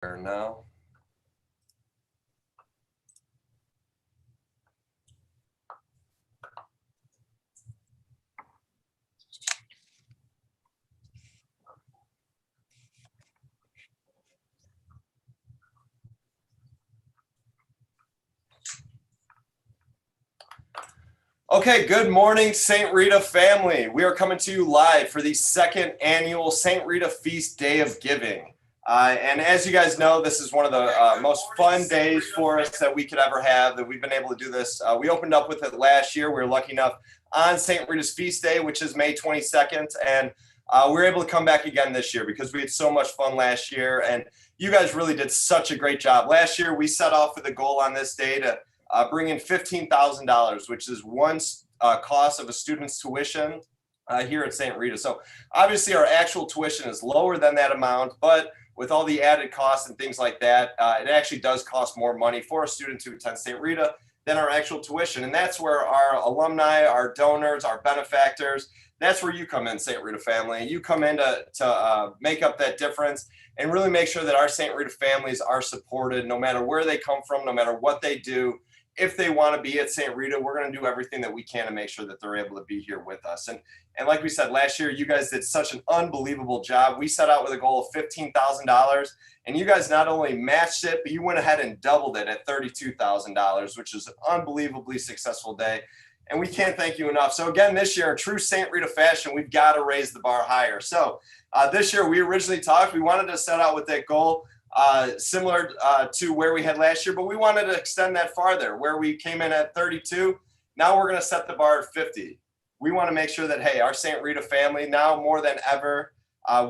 Now. Okay, good morning, St. Rita family. We are coming to you live for the second annual St. Rita Feast Day of Giving. And as you guys know, this is one of the most fun days for us that we could ever have, that we've been able to do this. We opened up with it last year. We were lucky enough on St. Rita's Feast Day, which is May 22nd. And we were able to come back again this year because we had so much fun last year. And you guys really did such a great job. Last year, we set off with a goal on this day to bring in $15,000, which is one cost of a student's tuition here at St. Rita. So obviously our actual tuition is lower than that amount, but with all the added costs and things like that, it actually does cost more money for a student to attend St. Rita than our actual tuition. And that's where our alumni, our donors, our benefactors, that's where you come in, St. Rita family. You come in to make up that difference and really make sure that our St. Rita families are supported no matter where they come from, no matter what they do. If they want to be at St. Rita, we're going to do everything that we can to make sure that they're able to be here with us. And like we said, last year, you guys did such an unbelievable job. We set out with a goal of $15,000, and you guys not only matched it, but you went ahead and doubled it at $32,000, which is an unbelievably successful day. And we can't thank you enough. So again, this year, in true St. Rita fashion, we've got to raise the bar higher. So this year, we originally talked, we wanted to set out with that goal similar to where we had last year, but we wanted to extend that farther, where we came in at 32. Now we're going to set the bar at 50. We want to make sure that, hey, our St. Rita family, now more than ever,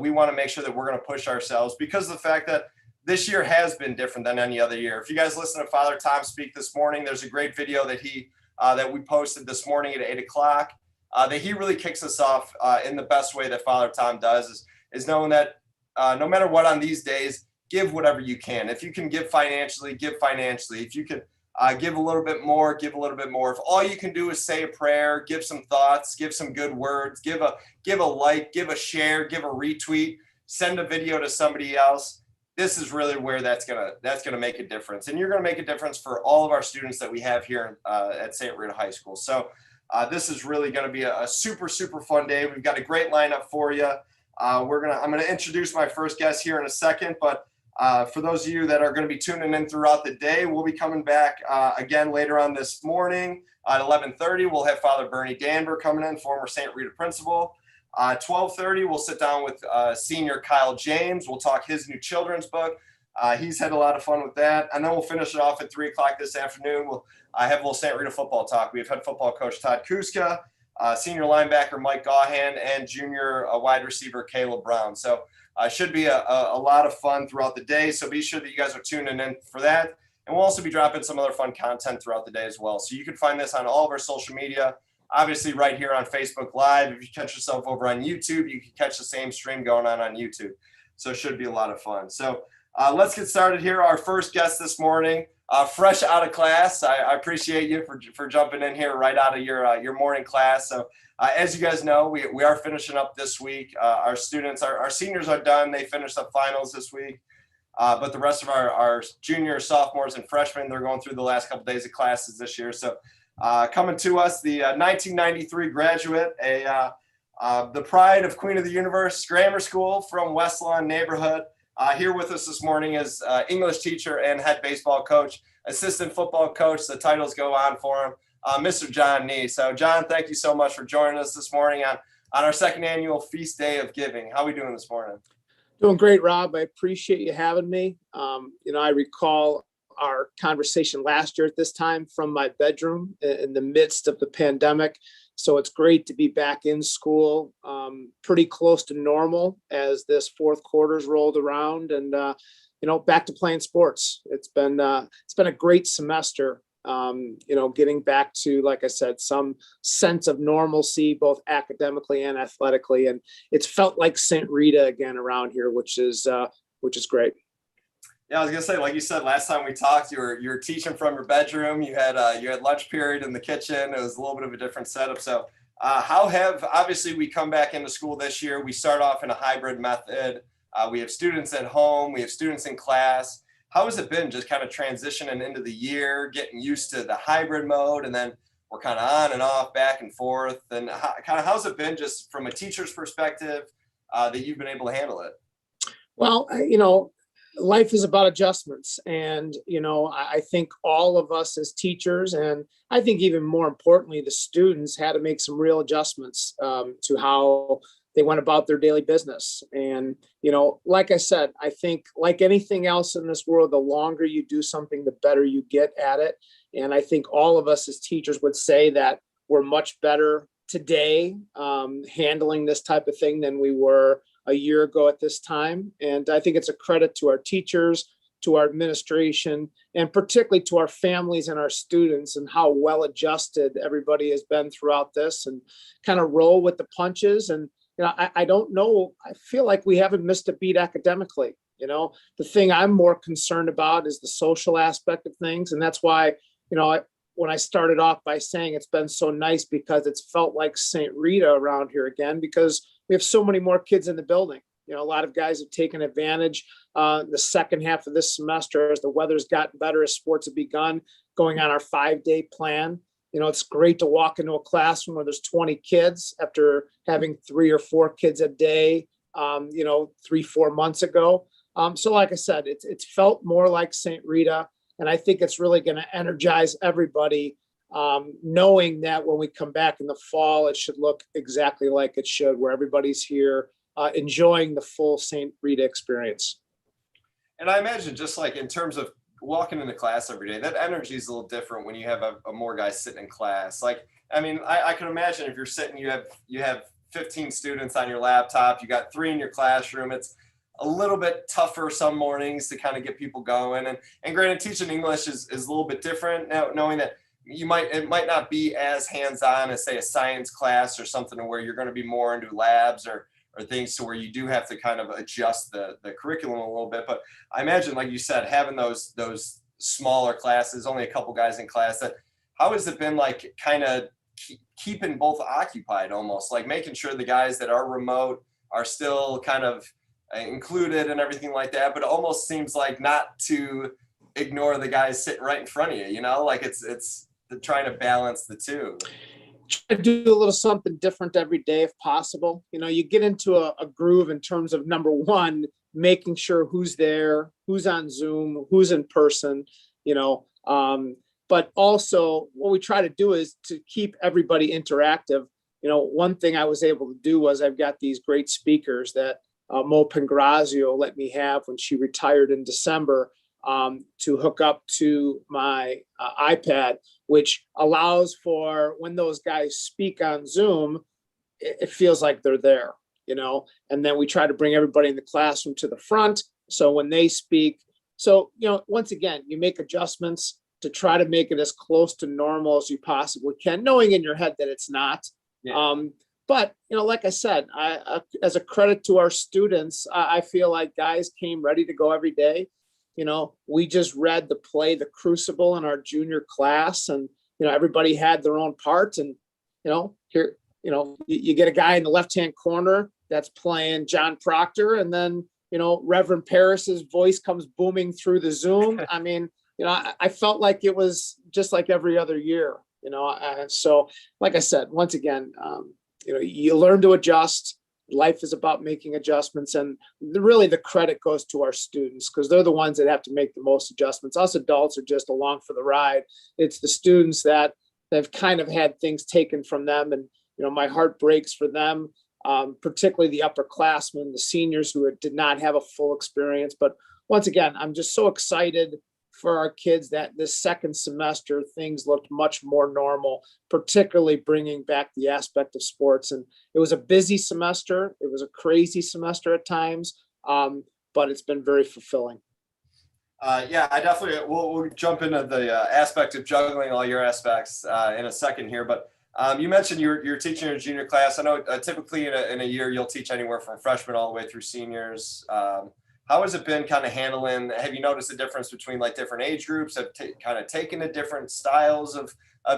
we want to make sure that we're going to push ourselves because of the fact that this year has been different than any other year. If you guys listen to Father Tom speak this morning, there's a great video that that we posted this morning at 8 o'clock that he really kicks us off in the best way that Father Tom does is knowing that no matter what on these days, give whatever you can. If you can give financially, give financially. If you can give a little bit more, give a little bit more. If all you can do is say a prayer, give some thoughts, give some good words, give a like, give a share, give a retweet, send a video to somebody else. This is really where that's gonna make a difference. And you're gonna make a difference for all of our students that we have here at St. Rita High School. So this is really gonna be a super, super fun day. We've got a great lineup for you. I'm gonna introduce my first guest here in a second, but for those of you that are going to be tuning in throughout the day, we'll be coming back again later on this morning at 11:30. We'll have Father Bernie Danver coming in, former St. Rita principal. 12:30, we'll sit down with senior Kyle James. We'll talk his new children's book. He's had a lot of fun with that. And then we'll finish it off at 3 o'clock this afternoon. We'll have a little St. Rita football talk. We've had football coach Todd Kuska, senior linebacker Mike Gahan, and junior wide receiver Caleb Brown. So should be a lot of fun throughout the day. So be sure that you guys are tuning in for that. And we'll also be dropping some other fun content throughout the day as well. So you can find this on all of our social media, obviously right here on Facebook Live. If you catch yourself over on YouTube, you can catch the same stream going on YouTube. So it should be a lot of fun. So let's get started here. Our first guest this morning, fresh out of class. I appreciate you for jumping in here right out of your morning class. So as you guys know, we are finishing up this week. Our students, our seniors are done. They finished up finals this week. But the rest of our juniors, sophomores, and freshmen, they're going through the last couple days of classes this year. So coming to us, the 1993 graduate, the pride of Queen of the Universe Grammar School from West Lawn neighborhood. Here with us this morning is English teacher and head baseball coach, assistant football coach. The titles go on for him. Mr. John Nee. So, John, thank you so much for joining us this morning on our second annual Feast Day of Giving. How are we doing this morning? Doing great, Rob. I appreciate you having me. I recall our conversation last year at this time from my bedroom in the midst of the pandemic. So it's great to be back in school, pretty close to normal as this fourth quarter's rolled around, and back to playing sports. It's been a great semester. Getting back to, like I said, some sense of normalcy, both academically and athletically. And it's felt like St. Rita again around here, which is great. Yeah, I was gonna say, like you said, last time we talked, you were teaching from your bedroom. You had lunch period in the kitchen. It was a little bit of a different setup. So obviously we come back into school this year. We start off in a hybrid method. We have students at home, we have students in class. How has it been just kind of transitioning into the year, getting used to the hybrid mode, and then we're kind of on and off, back and forth? And how's it been just from a teacher's perspective that you've been able to handle it? Well, life is about adjustments. And, I think all of us as teachers, and I think even more importantly, the students had to make some real adjustments to how they went about their daily business. And, like I said, I think like anything else in this world, the longer you do something, the better you get at it. And I think all of us as teachers would say that we're much better today handling this type of thing than we were a year ago at this time. And I think it's a credit to our teachers, to our administration, and particularly to our families and our students, and how well adjusted everybody has been throughout this, and kind of roll with the punches. And I don't know, I feel like we haven't missed a beat academically. The thing I'm more concerned about is the social aspect of things. And that's why, when I started off by saying it's been so nice, because it's felt like St. Rita around here again, because we have so many more kids in the building. A lot of guys have taken advantage the second half of this semester as the weather's gotten better, as sports have begun, going on our 5-day plan. It's great to walk into a classroom where there's 20 kids after having 3 or 4 kids a day, 3-4 months ago. So like I said, it's felt more like St. Rita. And I think it's really going to energize everybody, knowing that when we come back in the fall, it should look exactly like it should, where everybody's here enjoying the full St. Rita experience. And I imagine just like in terms of walking into class every day, that energy is a little different when you have a more guys sitting in class. Like, I can imagine if you're sitting, you have 15 students on your laptop, you got 3 in your classroom. It's a little bit tougher some mornings to kind of get people going. And granted, teaching English is a little bit different now, knowing that it might not be as hands-on as, say, a science class or something, where you're going to be more into labs or things to where you do have to kind of adjust the curriculum a little bit. But I imagine, like you said, having those smaller classes, only a couple guys in class, how has it been like kind of keeping both occupied, almost like making sure the guys that are remote are still kind of included and everything like that, but it almost seems like not to ignore the guys sitting right in front of you, like it's trying to balance the two. Try to do a little something different every day if possible. You get into a groove in terms of, number one, making sure who's there, who's on Zoom, who's in person, but also what we try to do is to keep everybody interactive. One thing I was able to do was, I've got these great speakers that Mo Pangrazio let me have when she retired in December, to hook up to my iPad, which allows for when those guys speak on Zoom, it feels like they're there, and then we try to bring everybody in the classroom to the front. So when they speak, once again, you make adjustments to try to make it as close to normal as you possibly can, knowing in your head that it's not. Yeah. But, like I said, as a credit to our students, I feel like guys came ready to go every day. We just read the play, The Crucible, in our junior class, and, everybody had their own part. And, here, you get a guy in the left-hand corner that's playing John Proctor, and then, Reverend Paris's voice comes booming through the Zoom. I felt like it was just like every other year, so like I said, once again, you learn to adjust. Life is about making adjustments, and really the credit goes to our students, because they're the ones that have to make the most adjustments. Us adults are just along for the ride. It's the students that have kind of had things taken from them, and my heart breaks for them, particularly the upperclassmen, the seniors who did not have a full experience. But once again, I'm just so excited for our kids that this second semester things looked much more normal, particularly bringing back the aspect of sports. And it was a busy semester. It was a crazy semester at times, but it's been very fulfilling. Yeah, I definitely, we'll jump into the aspect of juggling all your aspects in a second here. But you mentioned you're teaching a junior class. I know typically in a year you'll teach anywhere from freshmen all the way through seniors. How has it been kind of handling? Have you noticed a difference between like different age groups? Have kind of taken to different styles of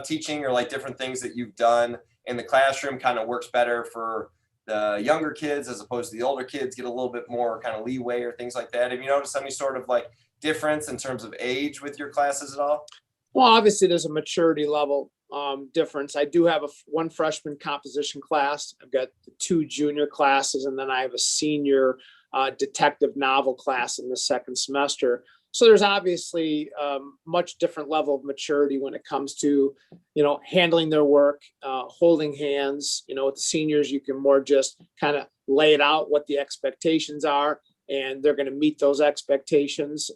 teaching, or like different things that you've done in the classroom kind of works better for the younger kids as opposed to the older kids get a little bit more kind of leeway or things like that? Have you noticed any sort of like difference in terms of age with your classes at all? Well, obviously there's a maturity level difference. I do have one freshman composition class. I've got the two junior classes, and then I have a senior detective novel class in the second semester. So there's obviously much different level of maturity when it comes to, handling their work, holding hands. With the seniors, you can more just kind of lay it out what the expectations are, and they're going to meet those expectations.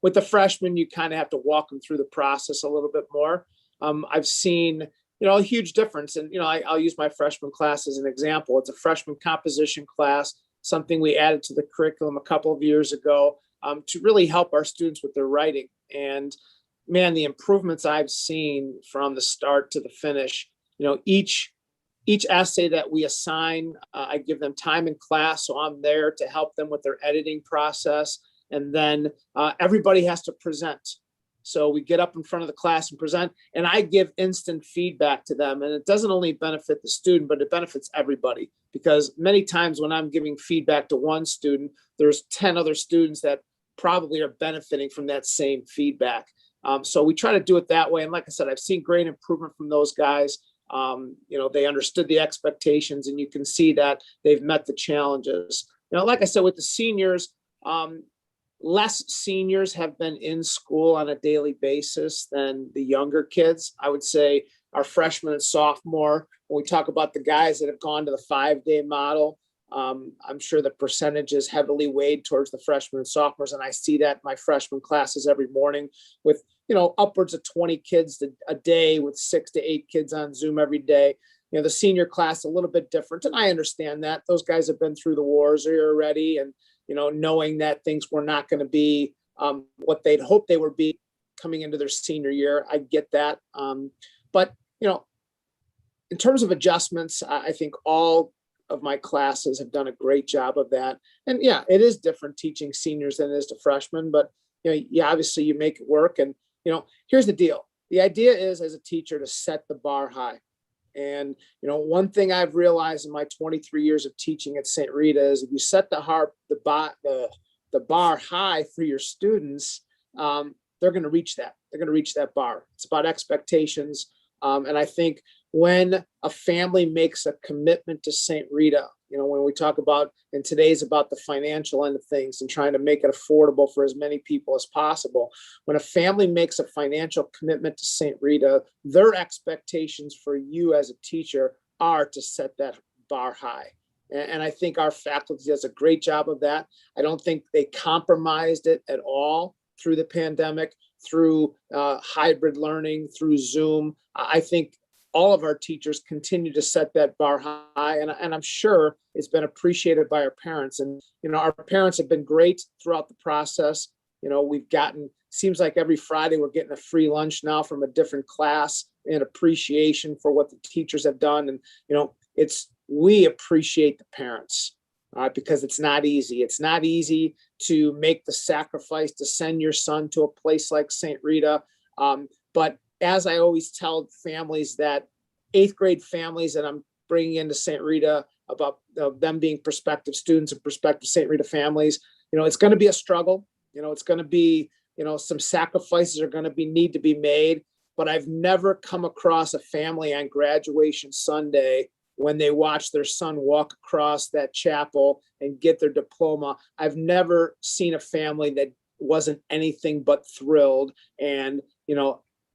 With the freshmen, you kind of have to walk them through the process a little bit more. I've seen, a huge difference. And, I'll use my freshman class as an example. It's a freshman composition class, something we added to the curriculum a couple of years ago to really help our students with their writing. And man, the improvements I've seen from the start to the finish, each essay that we assign, I give them time in class. So I'm there to help them with their editing process. And then everybody has to present. So we get up in front of the class and present, and I give instant feedback to them. And it doesn't only benefit the student, but it benefits everybody, because many times when I'm giving feedback to one student, there's 10 other students that probably are benefiting from that same feedback. So we try to do it that way. And like I said, I've seen great improvement from those guys. They understood the expectations, and you can see that they've met the challenges. Like I said, with the seniors, less seniors have been in school on a daily basis than the younger kids. I would say our freshmen and sophomore, when we talk about the guys that have gone to the 5-day model, I'm sure the percentage is heavily weighed towards the freshmen and sophomores. And I see that in my freshman classes every morning with, upwards of 20 kids a day, with 6 to 8 kids on Zoom every day. The senior class, a little bit different. And I understand that those guys have been through the wars already, and, knowing that things were not going to be what they'd hoped they would be coming into their senior year. I get that. But, in terms of adjustments, I think all of my classes have done a great job of that. And yeah, it is different teaching seniors than it is to freshmen, but, obviously you make it work. And, here's the deal. The idea is, as a teacher, to set the bar high. And, one thing I've realized in my 23 years of teaching at St. Rita is, if you set the bar high for your students, they're going to reach that. They're going to reach that bar. It's about expectations. And I think when a family makes a commitment to St. Rita, when we talk about, and today's about the financial end of things and trying to make it affordable for as many people as possible. When a family makes a financial commitment to St. Rita, their expectations for you as a teacher are to set that bar high. And I think our faculty does a great job of that. I don't think they compromised it at all through the pandemic, through hybrid learning, through Zoom. I think all of our teachers continue to set that bar high, and I'm sure it's been appreciated by our parents. And, our parents have been great throughout the process. We've gotten, seems like every Friday we're getting a free lunch now from a different class in appreciation for what the teachers have done. And, we appreciate the parents because it's not easy. It's not easy to make the sacrifice to send your son to a place like St. Rita. But as I always tell families, that 8th grade families that I'm bringing into St. Rita, about them being prospective students and prospective St. Rita families, it's going to be a struggle. It's going to be, some sacrifices are going to need to be made. But I've never come across a family on graduation Sunday, when they watch their son walk across that chapel and get their diploma, I've never seen a family that wasn't anything but thrilled. And,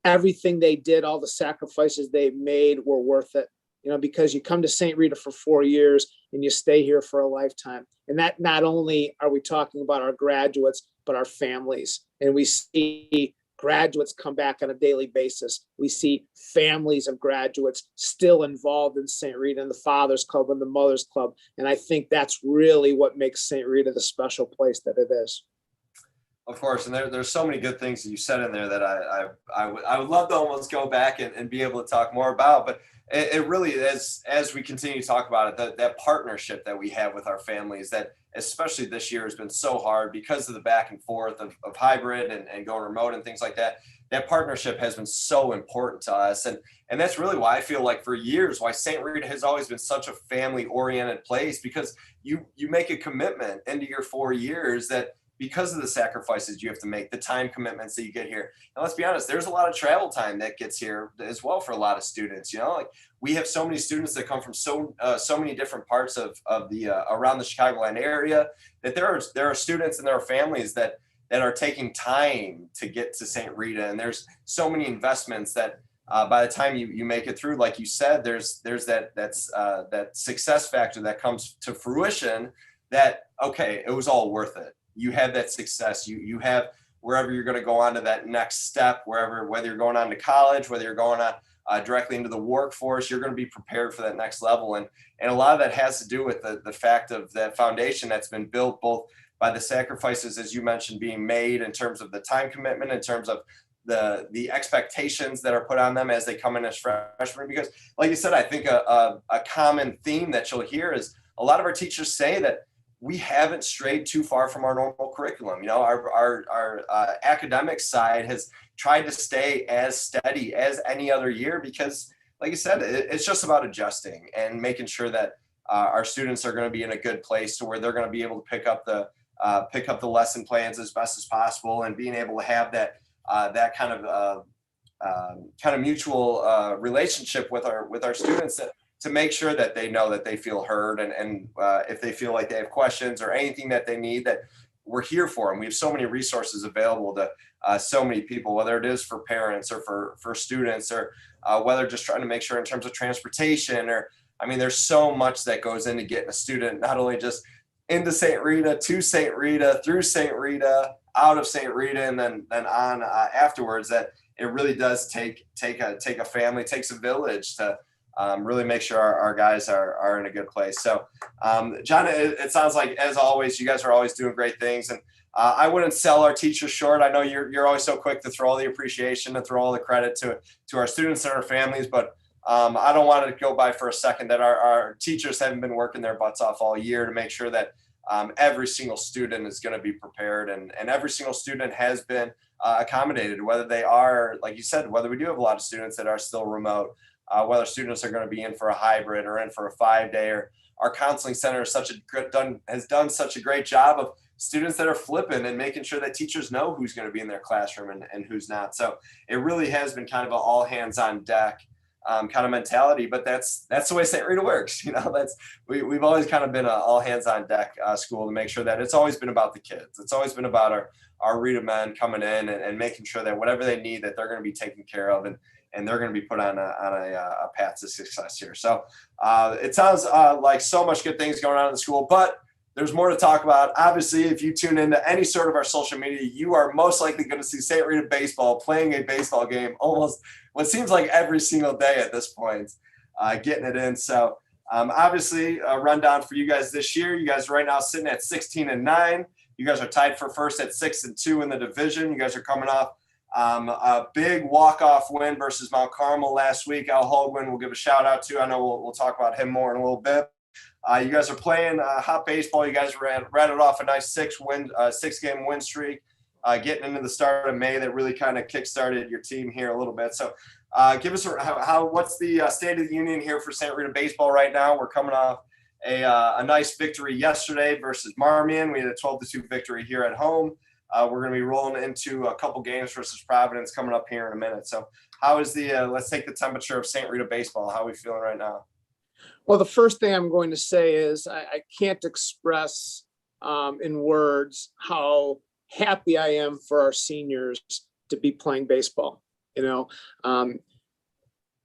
everything they did, all the sacrifices they made were worth it, because you come to St. Rita for 4 years and you stay here for a lifetime. And that, not only are we talking about our graduates, but our families. And we see graduates come back on a daily basis. We see families of graduates still involved in St. Rita, and the Father's Club and the Mother's Club. And I think that's really what makes St. Rita the special place that it is. Of course, and there's so many good things that you said in there that I would love to almost go back and be able to talk more about. But it really is, as we continue to talk about it, that partnership that we have with our families, that especially this year has been so hard because of the back and forth of hybrid and going remote and things like that. That partnership has been so important to us. And that's really why I feel like for years, why St. Rita has always been such a family oriented place, because you make a commitment into your 4 years that, because of the sacrifices you have to make, the time commitments that you get here. And let's be honest, there's a lot of travel time that gets here as well for a lot of students. You know, like we have so many students that come from so many different parts of the around the Chicagoland area, that there are students and there are families that are taking time to get to St. Rita. And there's so many investments that by the time you make it through, like you said, there's that success factor that comes to fruition, that, okay, it was all worth it. You have that success. You have wherever you're going to go on to that next step, whether you're going on to college, whether you're going on directly into the workforce, you're going to be prepared for that next level. And a lot of that has to do with the fact of that foundation that's been built both by the sacrifices, as you mentioned, being made in terms of the time commitment, in terms of the expectations that are put on them as they come in as freshmen. Because like you said, I think a common theme that you'll hear is a lot of our teachers say that we haven't strayed too far from our normal curriculum. You know, our academic side has tried to stay as steady as any other year, because like you said, it's just about adjusting and making sure that our students are going to be in a good place to where they're going to be able to pick up the lesson plans as best as possible, and being able to have that kind of mutual relationship with our students, to make sure that they know that they feel heard, and if they feel like they have questions or anything that they need, that we're here for them. We have so many resources available to so many people, whether it is for parents or for students, or whether just trying to make sure in terms of transportation, or, I mean, there's so much that goes into getting a student not only just into St. Rita, to St. Rita, through St. Rita, out of St. Rita, and then on afterwards, that it really does take a family, takes a village to really make sure our guys are in a good place. So, John, it sounds like, as always, you guys are always doing great things. And I wouldn't sell our teachers short. I know you're always so quick to throw all the appreciation and throw all the credit to our students and our families. But I don't want to go by for a second that our teachers haven't been working their butts off all year to make sure that every single student is going to be prepared, and every single student has been accommodated, whether they are, like you said, whether we do have a lot of students that are still remote, whether students are going to be in for a hybrid or in for a 5-day, or our counseling center has done such a great job of students that are flipping and making sure that teachers know who's going to be in their classroom and who's not. So it really has been kind of an all hands on deck kind of mentality, but that's the way St. Rita works. You know, we've always kind of been an all hands on deck school, to make sure that it's always been about the kids. It's always been about our Rita men coming in and making sure that whatever they need, that they're going to be taken care of, and they're going to be put on a path to success here. So it sounds like so much good things going on in the school, but there's more to talk about. Obviously, if you tune into any sort of our social media, you are most likely going to see St. Rita Baseball playing a baseball game almost what seems like every single day at this point, getting it in. So obviously, a rundown for you guys this year. You guys are right now sitting at 16-9. You guys are tied for first at 6-2 in the division. You guys are coming off a big walk-off win versus Mount Carmel last week. Al Holguin, we'll give a shout out to. I know we'll talk about him more in a little bit. You guys are playing hot baseball. You guys rattled off a nice 6-game win streak, getting into the start of May that really kind of kickstarted your team here a little bit. So give us what's the state of the union here for St. Rita Baseball right now? We're coming off a nice victory yesterday versus Marmion. We had a 12-2 victory here at home. We're going to be rolling into a couple games versus Providence coming up here in a minute. So how is let's take the temperature of St. Rita Baseball. How are we feeling right now? Well, the first thing I'm going to say is I can't express in words how happy I am for our seniors to be playing baseball. You know,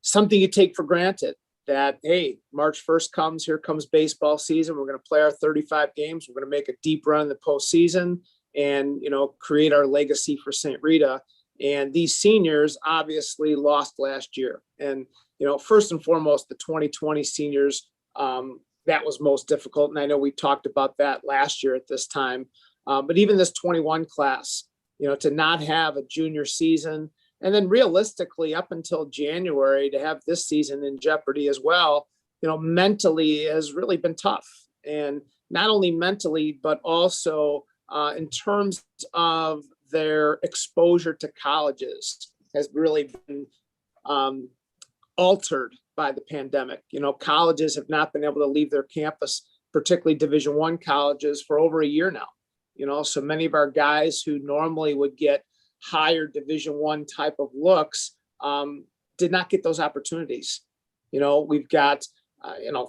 something you take for granted that, hey, March 1st comes, here comes baseball season. We're going to play our 35 games. We're going to make a deep run in the postseason and, you know, create our legacy for St. Rita. And these seniors obviously lost last year. And, you know, first and foremost, the 2020 seniors, that was most difficult. And I know we talked about that last year at this time. But even this 21 class, to not have a junior season. And then realistically, up until January, to have this season in jeopardy as well, mentally has really been tough. And not only mentally, but also in terms of their exposure to colleges has really been altered by the pandemic. Colleges have not been able to leave their campus, particularly Division I colleges, for over a year now. So many of our guys who normally would get higher Division I type of looks did not get those opportunities. We've got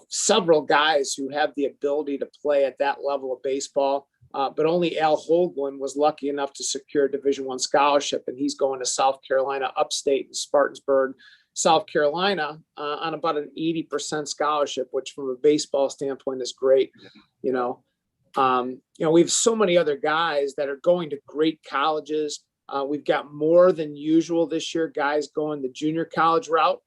several guys who have the ability to play at that level of baseball, but only Al Holguin was lucky enough to secure a Division I scholarship, and he's going to South Carolina upstate in Spartanburg, South Carolina, on about an 80% scholarship, which from a baseball standpoint is great. We have so many other guys that are going to great colleges. We've got more than usual this year, guys going the junior college route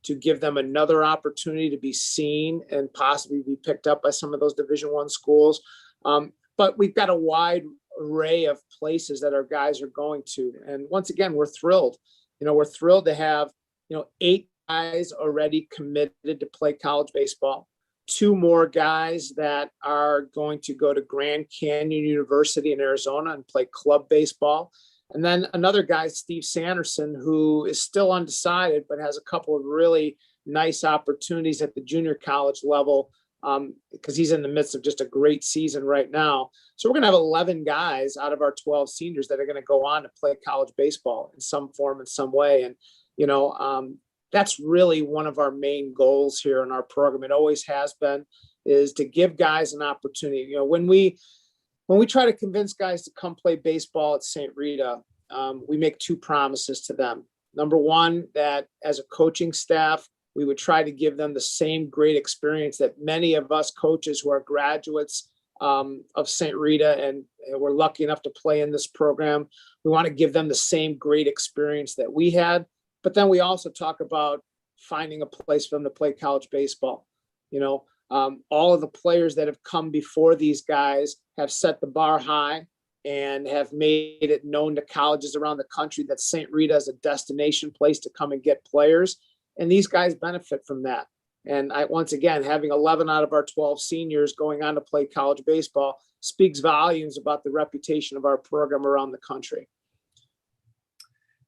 to give them another opportunity to be seen and possibly be picked up by some of those Division I schools. But we've got a wide array of places that our guys are going to. And once again, we're thrilled. We're thrilled to have 8 guys already committed to play college baseball, 2 more guys that are going to go to Grand Canyon University in Arizona and play club baseball. And then another guy, Steve Sanderson, who is still undecided, but has a couple of really nice opportunities at the junior college level because he's in the midst of just a great season right now. So we're going to have 11 guys out of our 12 seniors that are going to go on to play college baseball in some form, in some way. And that's really one of our main goals here in our program. It always has been, is to give guys an opportunity. When we try to convince guys to come play baseball at St. Rita, we make 2 promises to them. Number one, that as a coaching staff, we would try to give them the same great experience that many of us coaches who are graduates of St. Rita and we're lucky enough to play in this program. We want to give them the same great experience that we had. But then we also talk about finding a place for them to play college baseball. All of the players that have come before these guys have set the bar high and have made it known to colleges around the country that St. Rita is a destination place to come and get players. And these guys benefit from that. And once again, having 11 out of our 12 seniors going on to play college baseball speaks volumes about the reputation of our program around the country.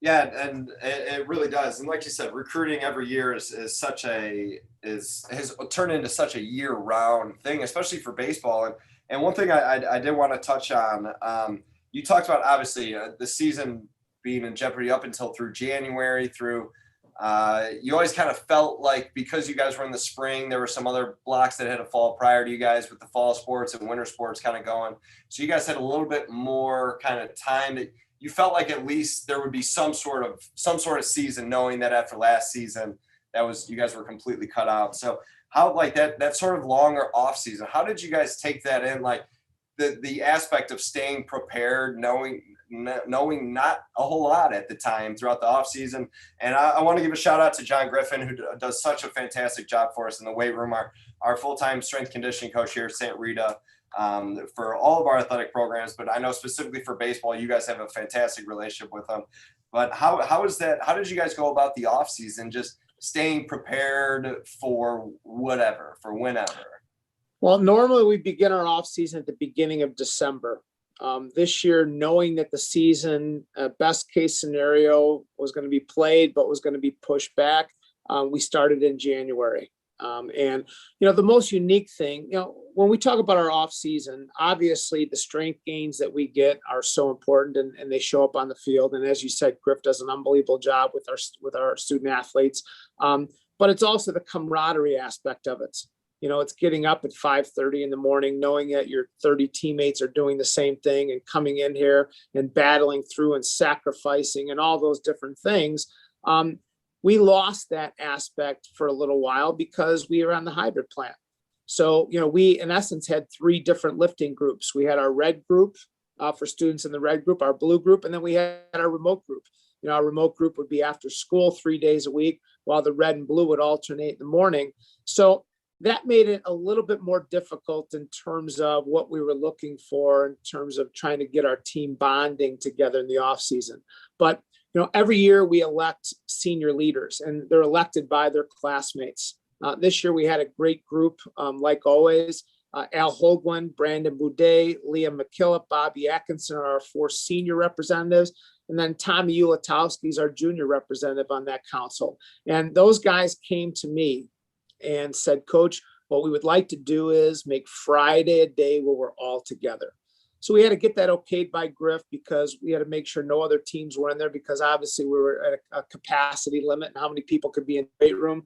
Yeah, and it really does. And like you said, recruiting every year has turned into such a year-round thing, especially for baseball. And one thing I did want to touch on, you talked about obviously the season being in jeopardy up until through January through. You always kind of felt like because you guys were in the spring, there were some other blocks that had to fall prior to you guys with the fall sports and winter sports kind of going. So you guys had a little bit more kind of time that you felt like at least there would be some sort of season, knowing that after last season, you guys were completely cut out. So how, like that sort of longer off season, how did you guys take that in? Like the aspect of staying prepared, knowing not a whole lot at the time throughout the off season. And I want to give a shout out to John Griffin, who does such a fantastic job for us in the weight room, our full-time strength conditioning coach here at St. Rita. For all of our athletic programs, but I know specifically for baseball, you guys have a fantastic relationship with them. But how is that? How did you guys go about the off season, just staying prepared for whenever? Well, normally we begin our off season at the beginning of December. This year, knowing that the season, best case scenario, was going to be played, but was going to be pushed back, we started in January. And the most unique thing, when we talk about our off season, obviously the strength gains that we get are so important and they show up on the field. And as you said, Griff does an unbelievable job with our student athletes. But it's also the camaraderie aspect of it. It's getting up at 5:30 in the morning, knowing that your 30 teammates are doing the same thing and coming in here and battling through and sacrificing and all those different things. We lost that aspect for a little while because we were on the hybrid plan. So, we in essence had 3 different lifting groups. We had our red group for students in the red group, our blue group, and then we had our remote group. Our remote group would be after school 3 days a week, while the red and blue would alternate in the morning. So that made it a little bit more difficult in terms of what we were looking for in terms of trying to get our team bonding together in the off season. But, every year we elect senior leaders and they're elected by their classmates. This year we had a great group, like always. Al Hoagland, Brandon Boudet, Leah McKillop, Bobby Atkinson are our 4 senior representatives. And then Tommy Ulatowski is our junior representative on that council. And those guys came to me and said, Coach, what we would like to do is make Friday a day where we're all together. So we had to get that okayed by Griff because we had to make sure no other teams were in there because obviously we were at a capacity limit and how many people could be in the weight room.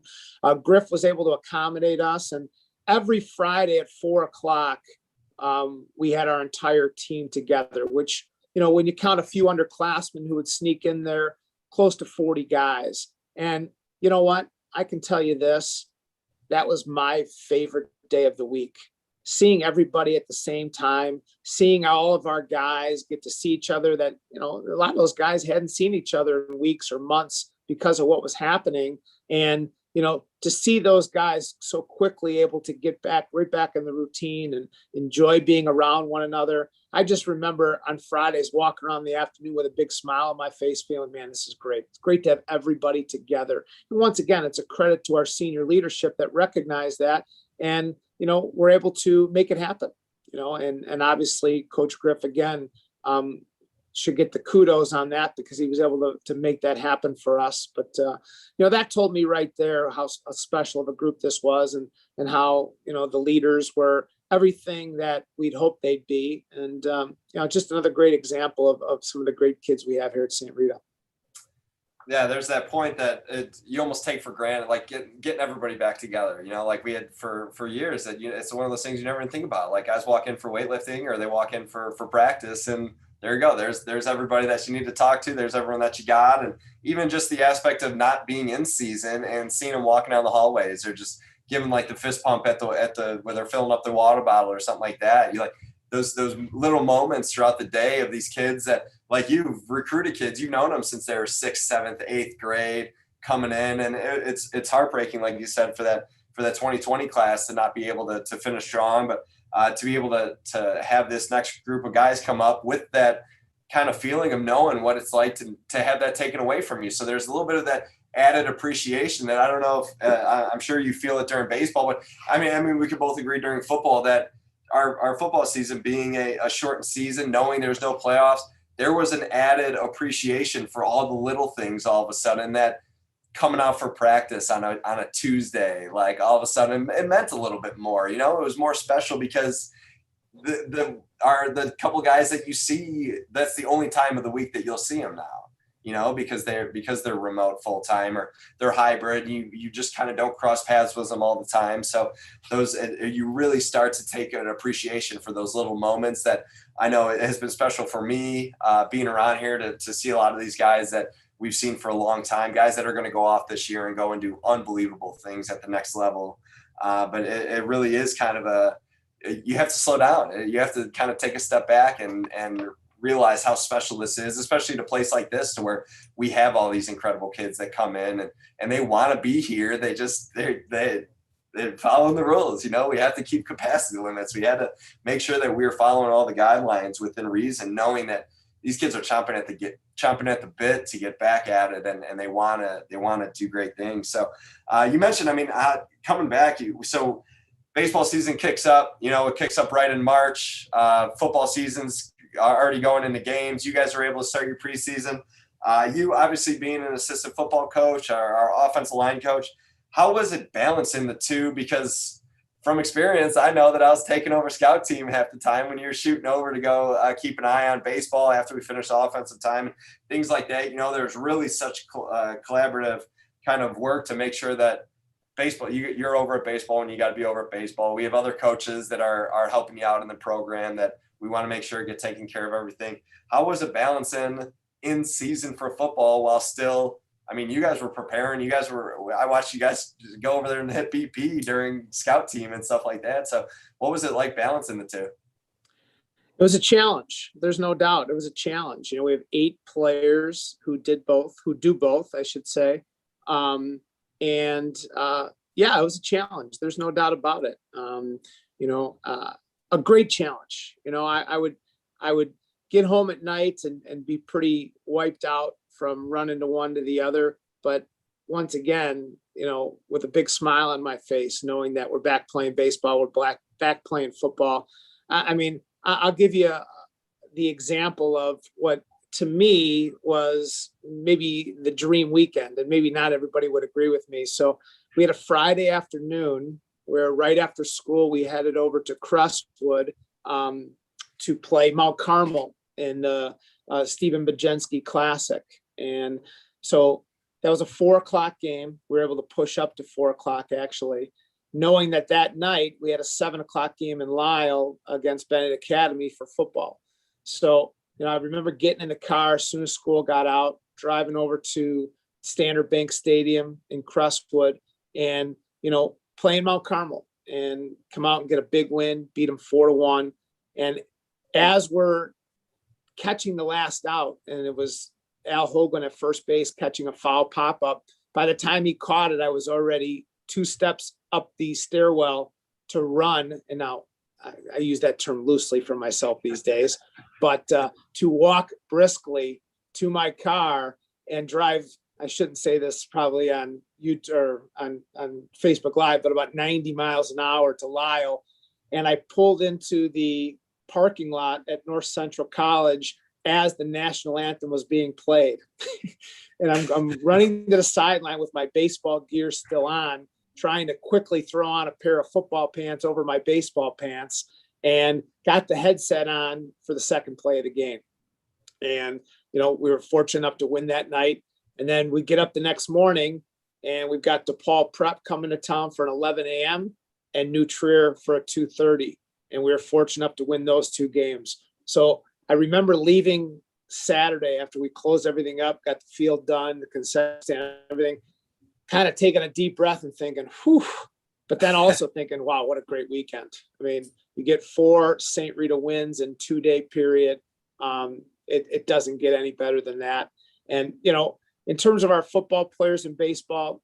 Griff was able to accommodate us, and every Friday at 4:00, we had our entire team together, which, when you count a few underclassmen who would sneak in there, close to 40 guys. And you know what? I can tell you this, that was my favorite day of the week. Seeing everybody at the same time, seeing all of our guys get to see each other that, a lot of those guys hadn't seen each other in weeks or months because of what was happening. And, to see those guys so quickly able to get right back in the routine and enjoy being around one another. I just remember on Fridays walking around in the afternoon with a big smile on my face feeling, man, this is great. It's great to have everybody together. And once again, it's a credit to our senior leadership that recognized that. And, we're able to make it happen, and obviously Coach Griff, again, should get the kudos on that because he was able to make that happen for us. But, that told me right there how special of a group this was and how, the leaders were everything that we'd hoped they'd be. And, just another great example of some of the great kids we have here at St. Rita. Yeah, there's that point that you almost take for granted, like getting everybody back together, like we had for years that, it's one of those things you never even think about. Like guys walk in for weightlifting or they walk in for practice and there you go. There's everybody that you need to talk to. There's everyone that you got. And even just the aspect of not being in season and seeing them walking down the hallways or just giving like the fist pump at the where they're filling up the water bottle or something like that. You like those little moments throughout the day of these kids that, like, you've recruited kids, you've known them since they were 6th, 7th, 8th grade coming in. And it's heartbreaking, like you said, for that 2020 class to not be able to finish strong, but to be able to have this next group of guys come up with that kind of feeling of knowing what it's like to have that taken away from you. So there's a little bit of that added appreciation that I don't know if I'm sure you feel it during baseball, but I mean, we could both agree during football that our football season being a shortened season, knowing there's no playoffs, there was an added appreciation for all the little things all of a sudden that coming out for practice on a Tuesday, like all of a sudden it meant a little bit more, it was more special because the couple guys that you see, that's the only time of the week that you'll see them now, because they're remote full time or they're hybrid. You just kind of don't cross paths with them all the time. So you really start to take an appreciation for those little moments that I know it has been special for me being around here to see a lot of these guys that we've seen for a long time, guys that are going to go off this year and go and do unbelievable things at the next level. But it really is kind of you have to slow down. You have to kind of take a step back and realize how special this is, especially in a place like this to where we have all these incredible kids that come in and they want to be here. They're following the rules. We have to keep capacity limits. We had to make sure that we were following all the guidelines within reason, knowing that these kids are chomping at the bit to get back at it, and they want to do great things. So you mentioned, coming back, so baseball season kicks up. It kicks up right in March. Football season's already going into games. You guys are able to start your preseason. You obviously being an assistant football coach, our offensive line coach, how was it balancing the two? Because from experience, I know that I was taking over scout team half the time when you're shooting over to go keep an eye on baseball after we finish offensive time, things like that. There's really such collaborative kind of work to make sure that baseball, you're over at baseball and you got to be over at baseball. We have other coaches that are helping you out in the program that we want to make sure get taken care of everything. How was it balancing in season for football while still, you guys were preparing, I watched you guys go over there and hit BP during scout team and stuff like that. So what was it like balancing the two? It was a challenge. There's no doubt. It was a challenge. We have 8 players who do both, I should say. And Yeah, it was a challenge. There's no doubt about it. A great challenge. I would get home at night and be pretty wiped out from running to one to the other. But once again, with a big smile on my face, knowing that we're back playing baseball, we're back playing football. I'll give you the example of what to me was maybe the dream weekend, and maybe not everybody would agree with me. So we had a Friday afternoon where right after school, we headed over to Crestwood to play Mount Carmel in the Stephen Bajenski Classic. And so that was a 4:00 game. We were able to push up to 4:00 actually, knowing that night we had a 7:00 game in Lisle against Bennett Academy for football. So, I remember getting in the car as soon as school got out, driving over to Standard Bank Stadium in Crestwood and, playing Mount Carmel and come out and get a big win, beat them 4-1. And as we're catching the last out, and it was Al Hogan at first base catching a foul pop-up, by the time he caught it, I was already 2 steps up the stairwell to run. And now I use that term loosely for myself these days, but to walk briskly to my car and drive, I shouldn't say this probably on YouTube or on Facebook Live, but about 90 miles an hour to Lisle. And I pulled into the parking lot at North Central College as the national anthem was being played. And I'm running to the sideline with my baseball gear still on, trying to quickly throw on a pair of football pants over my baseball pants, and got the headset on for the second play of the game. And, we were fortunate enough to win that night. And then we get up the next morning and we've got DePaul Prep coming to town for an 11 a.m. and New Trier for a 2:30. And we were fortunate enough to win those 2 games. So I remember leaving Saturday after we closed everything up, got the field done, the concession stand, everything, kind of taking a deep breath and thinking, whew, but then also thinking, wow, what a great weekend. You get 4 St Rita wins in 2-day period. It doesn't get any better than that. And, in terms of our football players in baseball,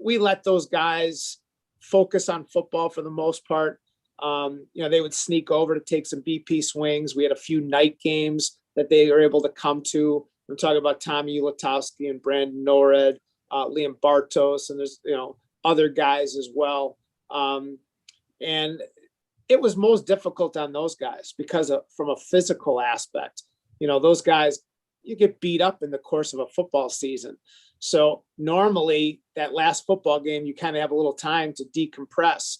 we let those guys focus on football for the most part. They would sneak over to take some BP swings. We had a few night games that they were able to come to. I'm talking about Tommy Ulatowski and Brandon Norred, Liam Bartos, and there's, other guys as well. And it was most difficult on those guys because from a physical aspect, those guys, you get beat up in the course of a football season. So normally that last football game, you kind of have a little time to decompress.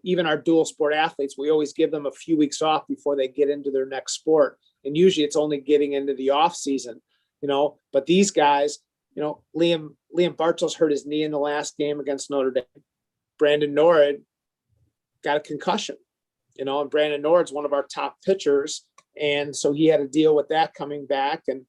Even our dual sport athletes, we always give them a few weeks off before they get into their next sport. And usually it's only getting into the off season, but these guys, Liam Bartos hurt his knee in the last game against Notre Dame. Brandon Norred got a concussion, and Brandon Norred's one of our top pitchers. And so he had to deal with that coming back. And,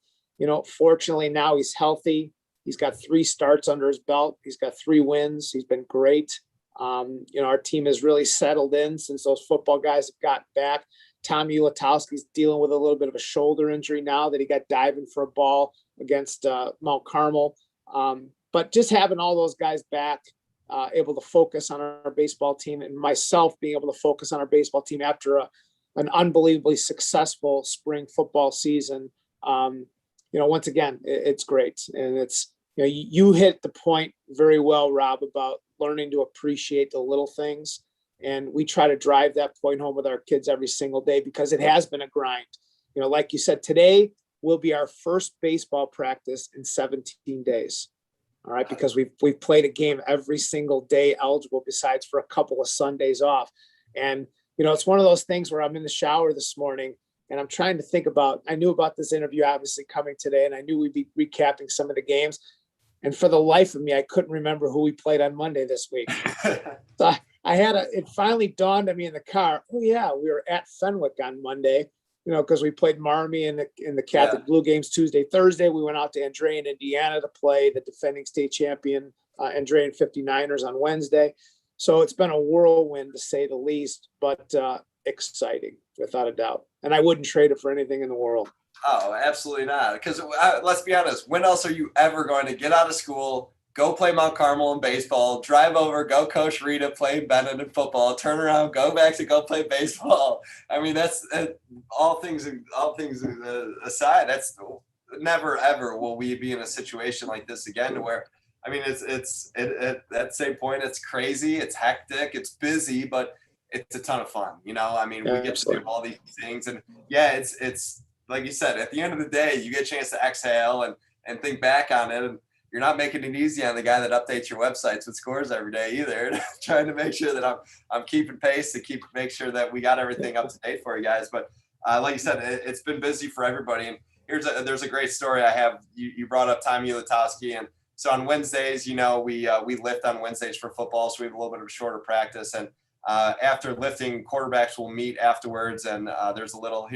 fortunately now he's healthy. He's got 3 starts under his belt. He's got 3 wins. He's been great. Our team has really settled in since those football guys have gotten back. Tommy Ulatowski's dealing with a little bit of a shoulder injury now that he got diving for a ball against Mount Carmel. But just having all those guys back, able to focus on our baseball team, and myself being able to focus on our baseball team after an unbelievably successful spring football season. Once again, it's great. And it's, you hit the point very well, Rob, about learning to appreciate the little things. And we try to drive that point home with our kids every single day because it has been a grind. Like you said, today will be our first baseball practice in 17 days. All right. Because we've played a game every single day eligible besides for a couple of Sundays off. And, it's one of those things where I'm in the shower this morning and I'm trying to think about, I knew about this interview obviously coming today, and I knew we'd be recapping some of the games. And for the life of me, I couldn't remember who we played on Monday this week. So it finally dawned on me in the car. Oh yeah, we were at Fenwick on Monday, because we played Marmy in the Catholic Blue games Tuesday, Thursday. We went out to Andrean, Indiana to play the defending state champion Andrean 59ers on Wednesday. So it's been a whirlwind to say the least, but exciting without a doubt. And I wouldn't trade it for anything in the world. Oh, absolutely not. Because let's be honest, when else are you ever going to get out of school, go play Mount Carmel in baseball, drive over, go coach Rita, play Bennett in football, turn around, go back to go play baseball. I mean, that's all things aside. That's never ever will we be in a situation like this again to where, I mean, it's at that same point, it's crazy, it's hectic, it's busy, but it's a ton of fun. I mean, we get to do all these things, and yeah, it's like you said, at the end of the day, you get a chance to exhale and think back on it. And you're not making it easy on the guy that updates your websites with scores every day either. Trying to make sure that I'm keeping pace to make sure that we got everything up to date for you guys. But like you said, it's been busy for everybody. And there's a great story I have. You brought up Tommy Ulatowski, and so on Wednesdays, we lift on Wednesdays for football, so we have a little bit of a shorter practice. And after lifting, quarterbacks will meet afterwards, and here's a little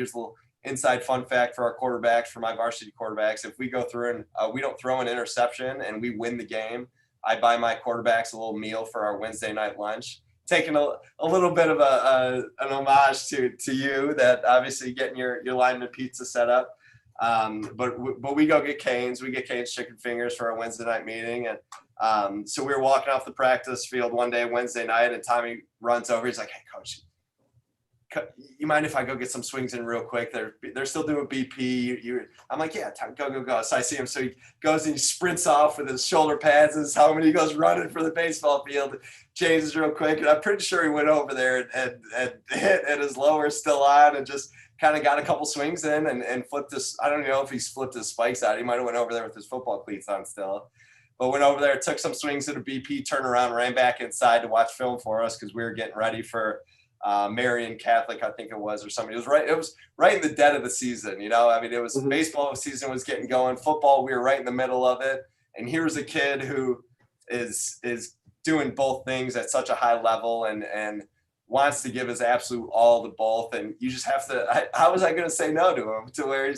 inside fun fact for our quarterbacks, for my varsity quarterbacks. If we go through and we don't throw an interception and we win the game, I buy my quarterbacks a little meal for our Wednesday night lunch. Taking a little bit of an homage to you, that obviously getting your lineman pizza set up. But we go get Cane's. We get Cane's chicken fingers for our Wednesday night meeting. And so we were walking off the practice field one day, Wednesday night, and Tommy runs over. He's like, "Hey, coach, you mind if I go get some swings in real quick? They're still doing BP." I'm like, "Yeah, go." So I see him. So he goes and he sprints off with his shoulder pads and his helmet. He goes running for the baseball field, changes real quick. And I'm pretty sure he went over there and hit, and his lower's still on, and just kind of got a couple swings in and flipped his, I don't know if he's flipped his spikes out. He might have went over there with his football cleats on still. But went over there, took some swings at a BP, turned around, ran back inside to watch film for us because we were getting ready for Marian Catholic, I think it was, or something. It was right in the dead of the season. I mean, it was baseball season was getting going. Football, we were right in the middle of it. And here's a kid who is doing both things at such a high level and wants to give his absolute all to both. And you just have to, how was I going to say no to him, to where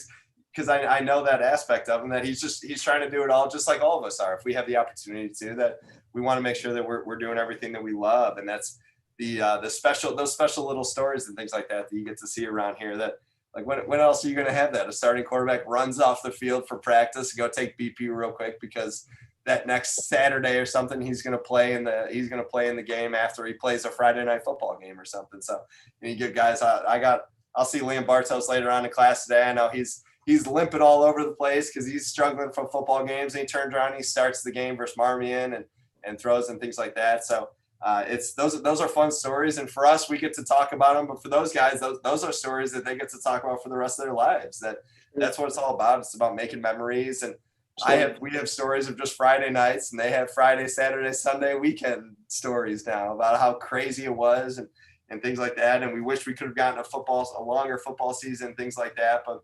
because I know that aspect of him, that he's trying to do it all just like all of us are. If we have the opportunity to, that we want to make sure that we're doing everything that we love. And that's those special little stories and things like that you get to see around here. That, like, when else are you going to have that? A starting quarterback runs off the field for practice to go take BP real quick because that next Saturday or something he's going to play in the game after he plays a Friday night football game or something. So you get guys. I'll see Liam Bartos later on in class today. I know he's limping all over the place because he's struggling from football games. And he turns around and he starts the game versus Marmion and throws and things like that. So it's those are fun stories, and for us, we get to talk about them. But for those guys, those are stories that they get to talk about for the rest of their lives. That's what it's all about. It's about making memories. And we have stories of just Friday nights, and they have Friday, Saturday, Sunday, weekend stories now about how crazy it was and things like that. And we wish we could have gotten a longer football season, things like that. But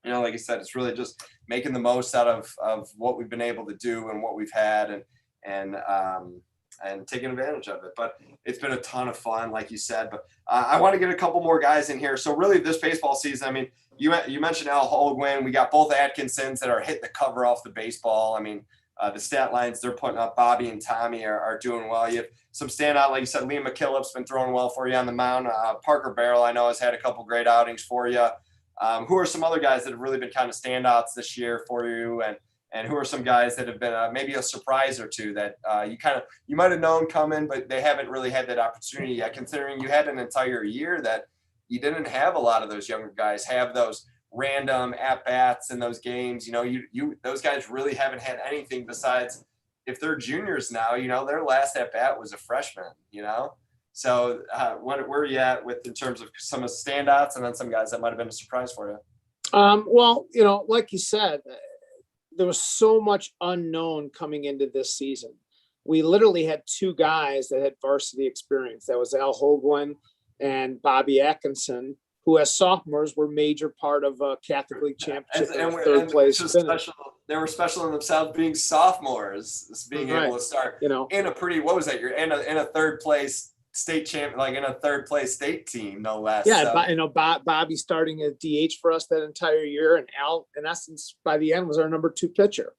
like I said, it's really just making the most out of what we've been able to do and what we've had, and taking advantage of it. But it's been a ton of fun, like you said. But I want to get a couple more guys in here. So really, this baseball season, I mean, you mentioned Al Holguin. We got both Atkinsons that are hitting the cover off the baseball. I mean, the stat lines they're putting up, Bobby and Tommy are doing well. You have some standout, like you said, Liam McKillop's been throwing well for you on the mound. Parker Barrel, I know, has had a couple great outings for you. Who are some other guys that have really been kind of standouts this year for you? And who are some guys that have been maybe a surprise or two that you might have known coming, but they haven't really had that opportunity yet, considering you had an entire year that you didn't have a lot of those younger guys have those random at-bats in those games. Those guys really haven't had anything besides, if they're juniors now, their last at-bat was a freshman, So where are you at in terms of some of the standouts and then some guys that might have been a surprise for you? Well, like you said, there was so much unknown coming into this season. We literally had two guys that had varsity experience. That was Al Holguin and Bobby Atkinson, who as sophomores were major part of a Catholic League championship and third place finish. They were special in themselves being sophomores, being able to start in a pretty, what was that? You're in a third place state champ, like in a third place state team, no less. Yeah, so. Bobby starting as DH for us that entire year, and Al, in essence, by the end was our number 2 pitcher.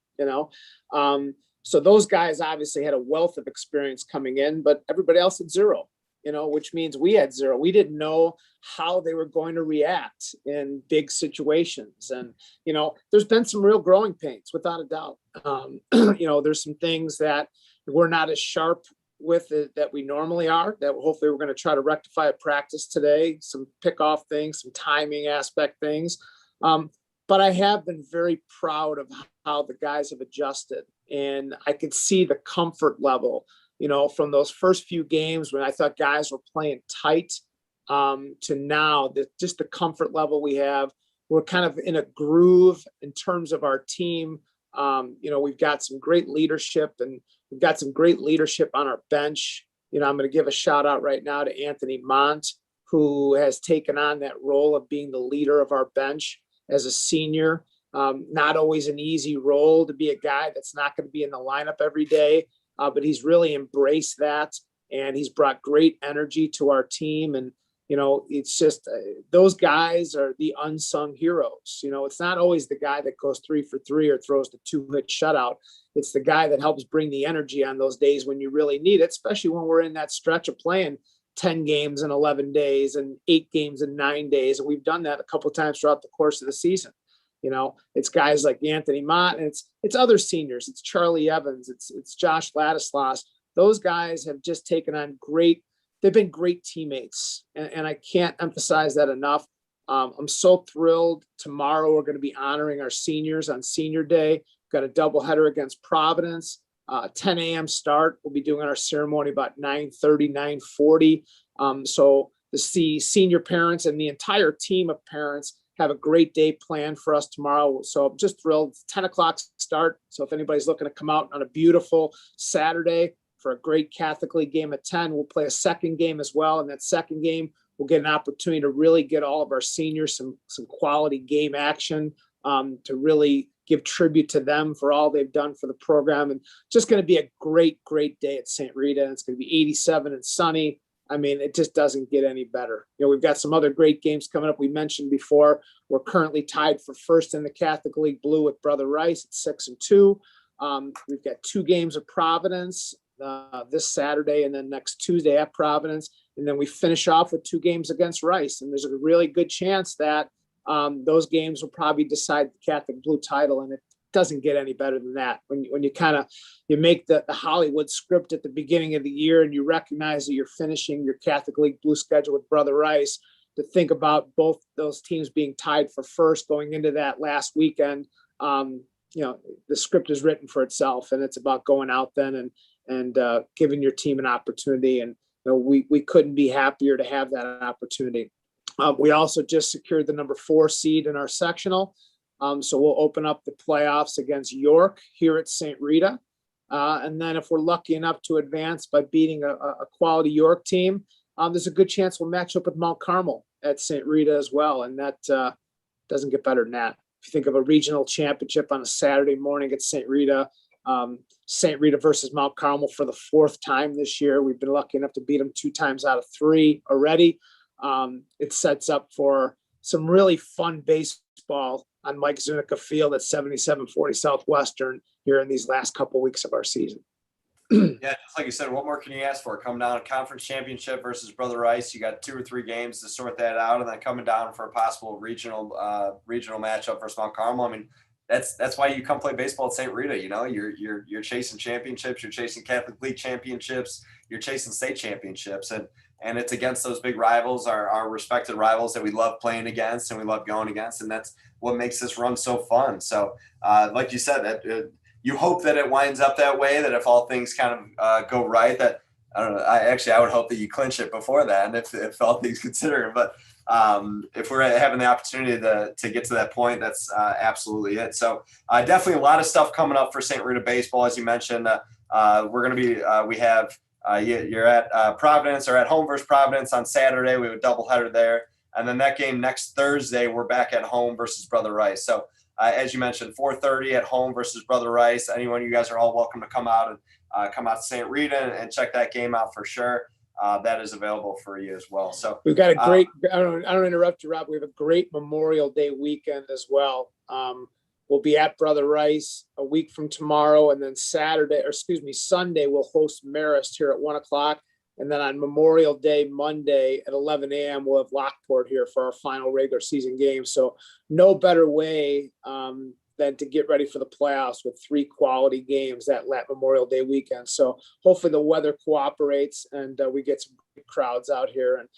So those guys obviously had a wealth of experience coming in, but everybody else had zero. which means we had 0. We didn't know how they were going to react in big situations. And, there's been some real growing pains, without a doubt. There's some things that we're not as sharp with it that we normally are, that hopefully we're going to try to rectify at practice today, some pickoff things, some timing aspect things. But I have been very proud of how the guys have adjusted, and I could see the comfort level, from those first few games when I thought guys were playing tight, to now just the comfort level we have. We're kind of in a groove in terms of our team. We've got some great leadership, and we've got some great leadership on our bench. I'm going to give a shout out right now to Anthony Mont, who has taken on that role of being the leader of our bench as a senior. Not always an easy role to be a guy that's not going to be in the lineup every day, but he's really embraced that, and he's brought great energy to our team. And, it's just those guys are the unsung heroes. It's not always the guy that goes 3 for 3 or throws the 2-hit shutout. It's the guy that helps bring the energy on those days when you really need it, especially when we're in that stretch of playing 10 games in 11 days and 8 games in 9 days. And we've done that a couple of times throughout the course of the season. It's guys like Anthony Mott, and it's other seniors. It's Charlie Evans. It's Josh Ladislas. Those guys have just taken on they've been great teammates. And I can't emphasize that enough. I'm so thrilled. Tomorrow, we're going to be honoring our seniors on senior day. We've got a doubleheader against Providence. 10 a.m. start. We'll be doing our ceremony about 9:30, 9:40. So to see senior parents and the entire team of parents have a great day planned for us tomorrow. So I'm just thrilled. It's 10 o'clock start. So if anybody's looking to come out on a beautiful Saturday for a great Catholic League game at 10, we'll play a second game as well. And that second game, we'll get an opportunity to really get all of our seniors some quality game action, to really give tribute to them for all they've done for the program. And just going to be a great, great day at St. Rita. And it's going to be 87 and sunny. I mean, it just doesn't get any better. We've got some other great games coming up. We mentioned before, we're currently tied for first in the Catholic League Blue with Brother Rice at 6-2. We've got 2 games of Providence this Saturday and then next Tuesday at Providence. And then we finish off with 2 games against Rice. And there's a really good chance that those games will probably decide the Catholic Blue title. And it doesn't get any better than that. When you make the Hollywood script at the beginning of the year, and you recognize that you're finishing your Catholic League Blue schedule with Brother Rice, to think about both those teams being tied for first going into that last weekend, the script is written for itself, and it's about going out then and giving your team an opportunity. And we couldn't be happier to have that opportunity. We also just secured the number 4 seed in our sectional. So we'll open up the playoffs against York here at St. Rita. And then if we're lucky enough to advance by beating a quality York team, there's a good chance we'll match up with Mount Carmel at St. Rita as well. And that doesn't get better than that. If you think of a regional championship on a Saturday morning at St. Rita versus Mount Carmel for the 4th time this year. We've been lucky enough to beat them 2 times out of 3 already. It sets up for some really fun baseball on Mike Zunica Field at 7740 Southwestern here in these last couple weeks of our season. Yeah, just like you said, what more can you ask for? Coming down a conference championship versus Brother Rice, you got 2 or 3 games to sort that out, and then coming down for a possible regional matchup versus Mount Carmel. I mean, that's why you come play baseball at St. Rita. You're chasing championships, you're chasing Catholic League championships, you're chasing state championships, and it's against those big rivals, our respected rivals that we love playing against and we love going against, and that's what makes this run so fun. So, like you said, that you hope that it winds up that way, that if all things kind of go right, that I don't know. I would hope that you clinch it before that, and if all things considered. But if we're having the opportunity to get to that point, that's absolutely it. So definitely a lot of stuff coming up for St. Rita baseball, as you mentioned. We're going to be we have you're at Providence or at home versus Providence on Saturday. We have a doubleheader there, and then that game next Thursday we're back at home versus Brother Rice. So as you mentioned, 4:30 at home versus Brother Rice. Anyone, you guys are all welcome to come out and come out to St. Rita and check that game out for sure. That is available for you as well. So we've got a great, I don't interrupt you, Rob. We have a great Memorial Day weekend as well. We'll be at Brother Rice a week from tomorrow. And then Sunday, we'll host Marist here at 1:00. And then on Memorial Day, Monday at 11 a.m., we'll have Lockport here for our final regular season game. So no better way than to get ready for the playoffs with 3 quality games that Memorial Day weekend. So hopefully the weather cooperates and we get some big crowds out here. And,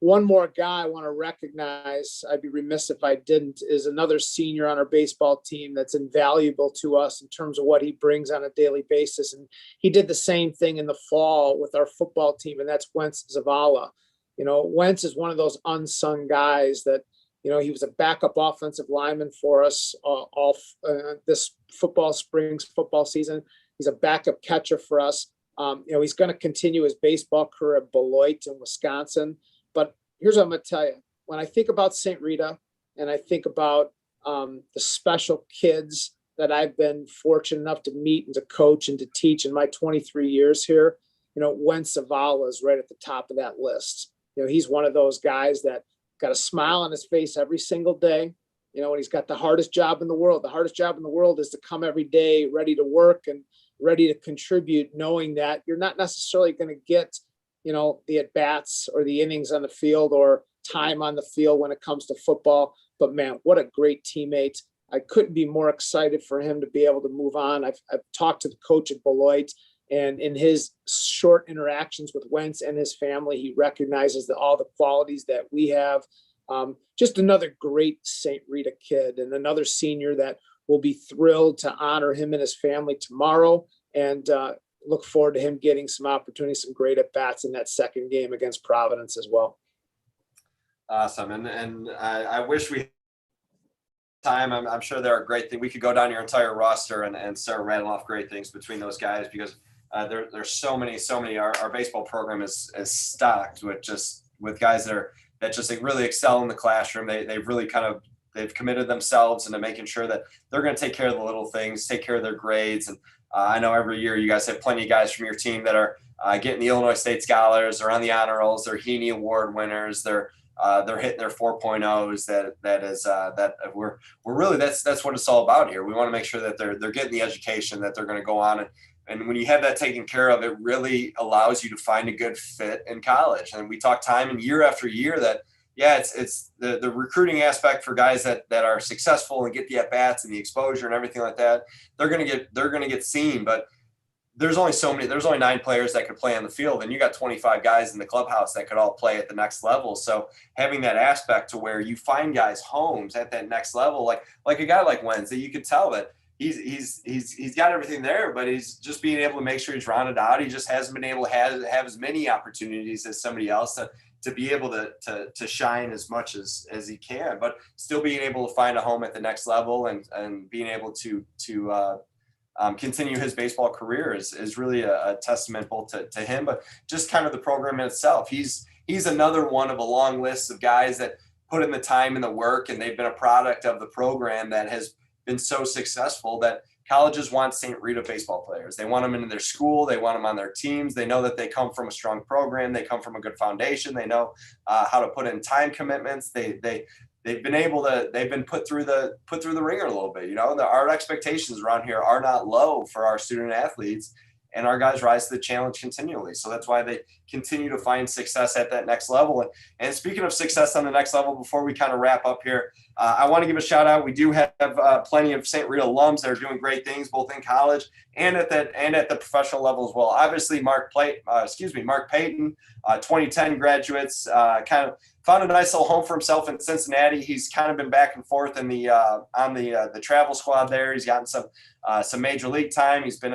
one more guy I want to recognize, I'd be remiss if I didn't, is another senior on our baseball team that's invaluable to us in terms of what he brings on a daily basis. And he did the same thing in the fall with our football team, and that's Wentz Zavala. Wentz is one of those unsung guys that, he was a backup offensive lineman for us all this spring's football season. He's a backup catcher for us. He's going to continue his baseball career at Beloit in Wisconsin. But here's what I'm going to tell you. When I think about St. Rita and I think about the special kids that I've been fortunate enough to meet and to coach and to teach in my 23 years here, Wentz Zavala is right at the top of that list. He's one of those guys that got a smile on his face every single day, and he's got the hardest job in the world. The hardest job in the world is to come every day ready to work and ready to contribute, knowing that you're not necessarily going to get, the at-bats or the innings on the field or time on the field when it comes to football. But man, what a great teammate. I couldn't be more excited for him to be able to move on. I've talked to the coach at Beloit, and in his short interactions with Wentz and his family, he recognizes all the qualities that we have. Just another great St. Rita kid and another senior that we'll be thrilled to honor him and his family tomorrow, and look forward to him getting some opportunities, some great at-bats in that second game against Providence as well. Awesome. And I wish we had time. I'm sure there are great things. We could go down your entire roster and start rattling off great things between those guys, because there's so many. Our baseball program is stocked with guys that just really excel in the classroom. They've really they've committed themselves into making sure that they're going to take care of the little things, take care of their grades. And I know every year you guys have plenty of guys from your team that are getting the Illinois State Scholars, they're on the honor rolls, they're Heaney Award winners, they're hitting their 4.0s. That we're really, that's what it's all about here. We want to make sure that they're getting the education that they're going to go on. And when you have that taken care of, it really allows you to find a good fit in college. And we talk time and year after year that, it's the recruiting aspect for guys that are successful and get the at-bats and the exposure and everything like that. They're going to get seen, but there's only 9 players that could play on the field, and you got 25 guys in the clubhouse that could all play at the next level. So having that aspect to where you find guys homes at that next level, like a guy like Wentz, that you could tell that he's got everything there, but he's just being able to make sure he's rounded out. He just hasn't been able to have as many opportunities as somebody else to be able to shine as much as he can, but still being able to find a home at the next level and being able to continue his baseball career is really a testament both to him, but just kind of the program in itself. He's another one of a long list of guys that put in the time and the work, and they've been a product of the program that has been so successful that colleges want St. Rita baseball players. They want them into their school. They want them on their teams. They know that they come from a strong program. They come from a good foundation. They know how to put in time commitments. They've been put through the ringer a little bit. Our expectations around here are not low for our student athletes, and our guys rise to the challenge continually. So that's why they continue to find success at that next level. And speaking of success on the next level, before we kind of wrap up here, I want to give a shout out. We do have plenty of St. Rita alums that are doing great things both in college and at the professional level as well. Obviously, Mark Payton, 2010 graduates, kind of found a nice little home for himself in Cincinnati. He's kind of been back and forth in on the travel squad there. He's gotten some major league time. He's been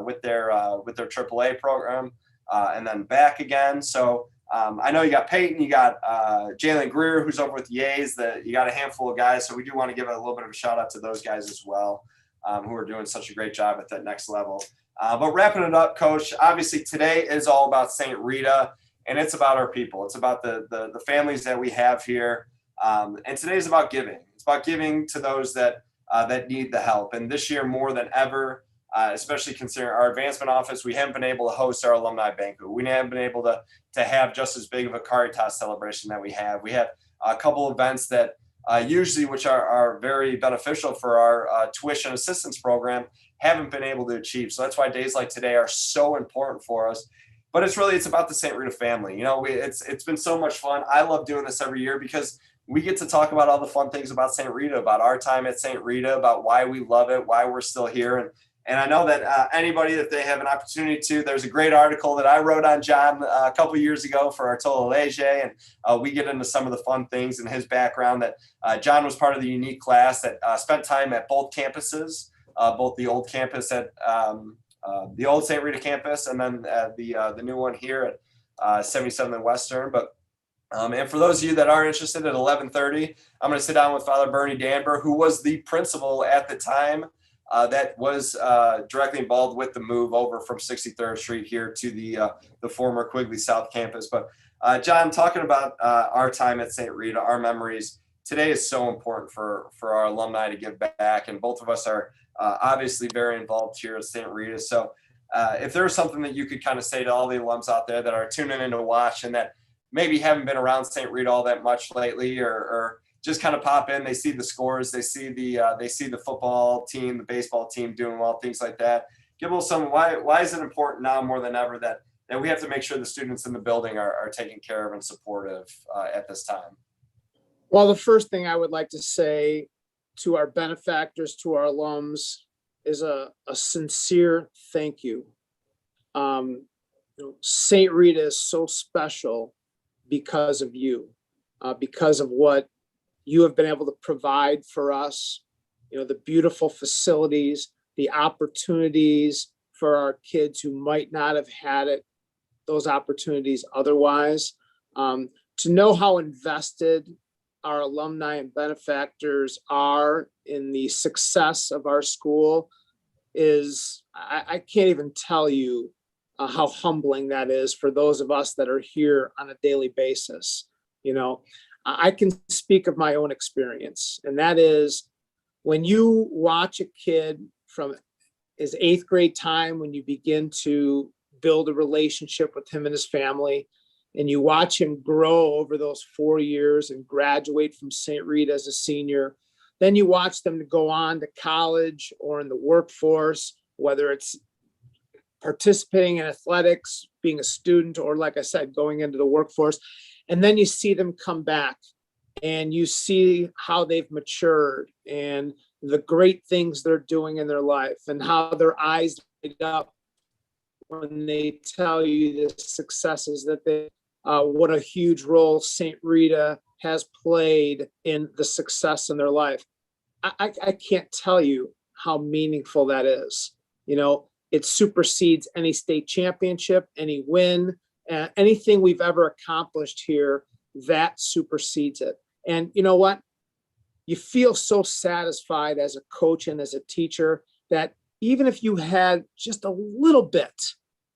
with their AAA program and then back again. So I know you got Peyton, you got Jalen Greer, who's over with the A's. You got a handful of guys. So we do want to give a little bit of a shout out to those guys as well, who are doing such a great job at that next level. But wrapping it up, Coach, obviously today is all about St. Rita. And it's about our people. It's about the families that we have here. And today is about giving. It's about giving to those that need the help. And this year more than ever, especially considering our advancement office, we haven't been able to host our alumni banquet. We haven't been able to have just as big of a Caritas celebration that we have. We have a couple events that usually, which are very beneficial for our tuition assistance program, haven't been able to achieve. So that's why days like today are so important for us. but it's about the St. Rita family. You know, it's been so much fun. I love doing this every year because we get to talk about all the fun things about St. Rita, about our time at St. Rita, about why we love it, why we're still here. And I know that anybody, if they have an opportunity to, there's a great article that I wrote on John a couple years ago for Artola Leger, and we get into some of the fun things in his background. That John was part of the unique class that spent time at both campuses, both the old campus at the old St. Rita campus, and then the new one here at 77th and Western. But and for those of you that are interested, at 11:30, I'm going to sit down with Father Bernie Danber, who was the principal at the time that was directly involved with the move over from 63rd Street here to the former Quigley South campus. But John, talking about our time at St. Rita, our memories, today is so important for our alumni to give back, and both of us are obviously very involved here at St. Rita. So if there's something that you could kind of say to all the alums out there that are tuning in to watch and that maybe haven't been around St. Rita all that much lately, or just kind of pop in, they see the scores, they see the football team, the baseball team doing well, things like that. Give a little some why is it important now more than ever that we have to make sure the students in the building are taken care of and supportive at this time? Well, the first thing I would like to say to our benefactors, to our alums, is a sincere thank you. St. Rita is so special because of you, because of what you have been able to provide for us, the beautiful facilities, the opportunities for our kids who might not have had those opportunities otherwise. To know how invested our alumni and benefactors are in the success of our school is, I can't even tell you how humbling that is for those of us that are here on a daily basis. I can speak of my own experience, and that is when you watch a kid from his 8th grade time, when you begin to build a relationship with him and his family, and you watch him grow over those 4 years and graduate from St. Rita as a senior, then you watch them to go on to college or in the workforce, whether it's participating in athletics, being a student, or like I said, going into the workforce. And then you see them come back and you see how they've matured and the great things they're doing in their life and how their eyes light up when they tell you the successes that what a huge role St. Rita has played in the success in their life. I can't tell you how meaningful that is. It supersedes any state championship, any win, anything we've ever accomplished here, that supersedes it. And you know what? You feel so satisfied as a coach and as a teacher that even if you had just a little bit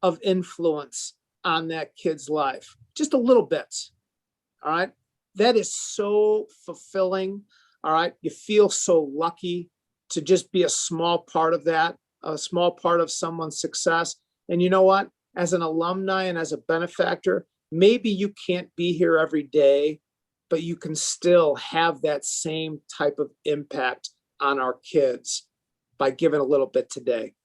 of influence on that kid's life, just a little bit, all right, that is so fulfilling. All right, you feel so lucky to just be a small part of that, a small part of someone's success. And you know what? As an alumni and as a benefactor, maybe you can't be here every day, but you can still have that same type of impact on our kids by giving a little bit today.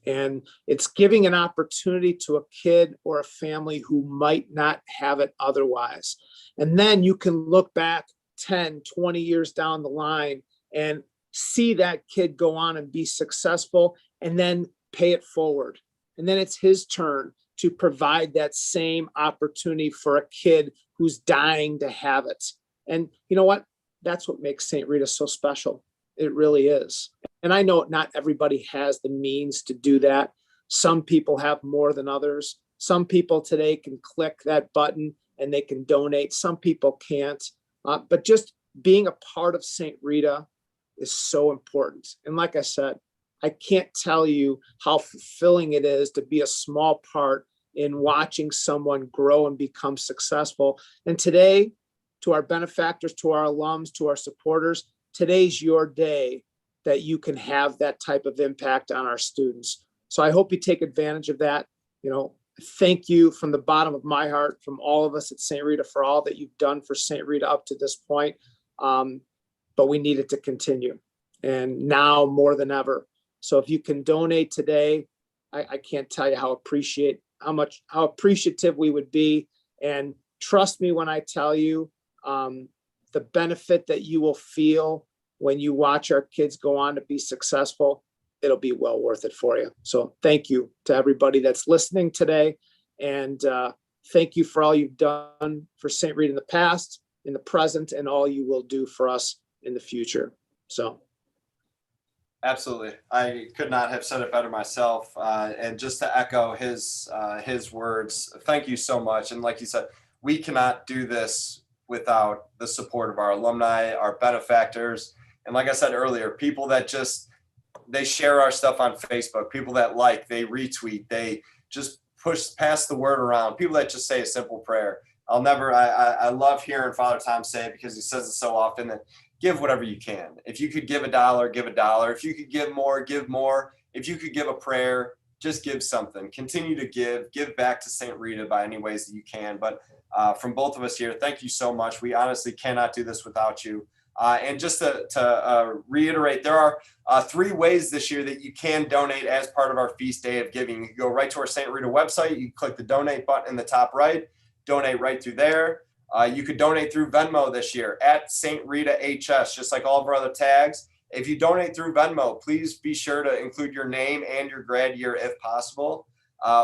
And it's giving an opportunity to a kid or a family who might not have it otherwise. And then you can look back 10, 20 years down the line and see that kid go on and be successful and then pay it forward. And then it's his turn to provide that same opportunity for a kid who's dying to have it. And you know what? That's what makes St. Rita so special. It really is. And I know not everybody has the means to do that. Some people have more than others. Some people today can click that button and they can donate. Some people can't. But just being a part of St. Rita is so important. And like I said, I can't tell you how fulfilling it is to be a small part in watching someone grow and become successful. And today, to our benefactors, to our alums, to our supporters, today's your day that you can have that type of impact on our students. So I hope you take advantage of that. Thank you from the bottom of my heart, from all of us at St. Rita, for all that you've done for St. Rita up to this point. But we need it to continue, and now more than ever. So if you can donate today, I can't tell you how how appreciative we would be. And trust me when I tell you, the benefit that you will feel when you watch our kids go on to be successful, it'll be well worth it for you. So thank you to everybody that's listening today. And thank you for all you've done for St. Rita in the past, in the present, and all you will do for us in the future. So. Absolutely. I could not have said it better myself. And just to echo his words, thank you so much. And like you said, we cannot do this without the support of our alumni, our benefactors. And like I said earlier, people that they share our stuff on Facebook, people that they retweet, they just pass the word around, people that just say a simple prayer. I love hearing Father Tom say it because he says it so often, that give whatever you can. If you could give $1, give $1. If you could give more, give more. If you could give a prayer, just give something. Continue to give back to St. Rita by any ways that you can. But from both of us here, thank you so much. We honestly cannot do this without you. And just to reiterate, there are 3 ways this year that you can donate as part of our Feast Day of Giving. You can go right to our St. Rita website. You click the donate button in the top right, donate right through there. You could donate through Venmo this year at St. Rita HS, just like all of our other tags. If you donate through Venmo, please be sure to include your name and your grad year if possible.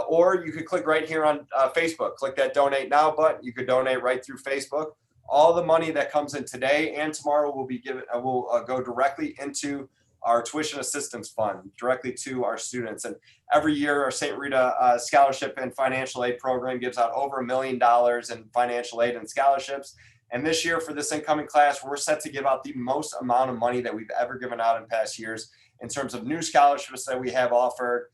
Or you could click right here on Facebook. Click that donate now button. You could donate right through Facebook. All the money that comes in today and tomorrow will go directly into our tuition assistance fund, directly to our students. And every year, our St. Rita Scholarship and Financial Aid Program gives out over $1 million in financial aid and scholarships. And this year, for this incoming class, we're set to give out the most amount of money that we've ever given out in past years in terms of new scholarships that we have offered.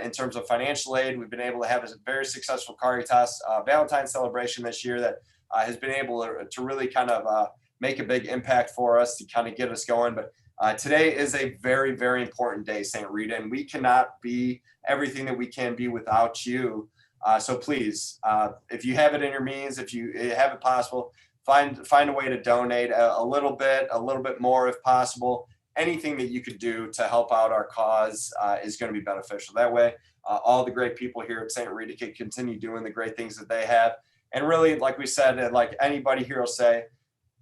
In terms of financial aid, we've been able to have a very successful Caritas Valentine's celebration this year that has been able to really kind of make a big impact for us to kind of get us going. But today is a very, very important day, St. Rita, and we cannot be everything that we can be without you. So please, if you have it in your means, if you have it possible, find a way to donate a little bit more if possible. Anything that you could do to help out our cause is going to be beneficial. That way, all the great people here at St. Rita can continue doing the great things that they have. And really, like we said, and like anybody here will say,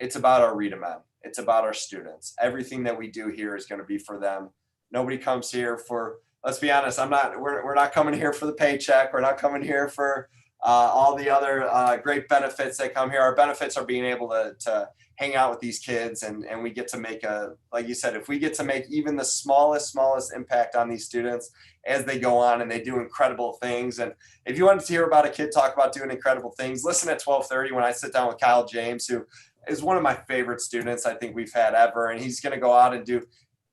it's about our Rita men. It's about our students. Everything that we do here is going to be for them. Nobody comes here for, let's be honest, we're not coming here for the paycheck. We're not coming here for all the other great benefits that come here. Our benefits are being able to hang out with these kids, and we get to make like you said, if we get to make even the smallest impact on these students as they go on and they do incredible things. And if you wanted to hear about a kid talk about doing incredible things, listen at 12:30 when I sit down with Kyle James, who is one of my favorite students I think we've had ever. And he's going to go out and do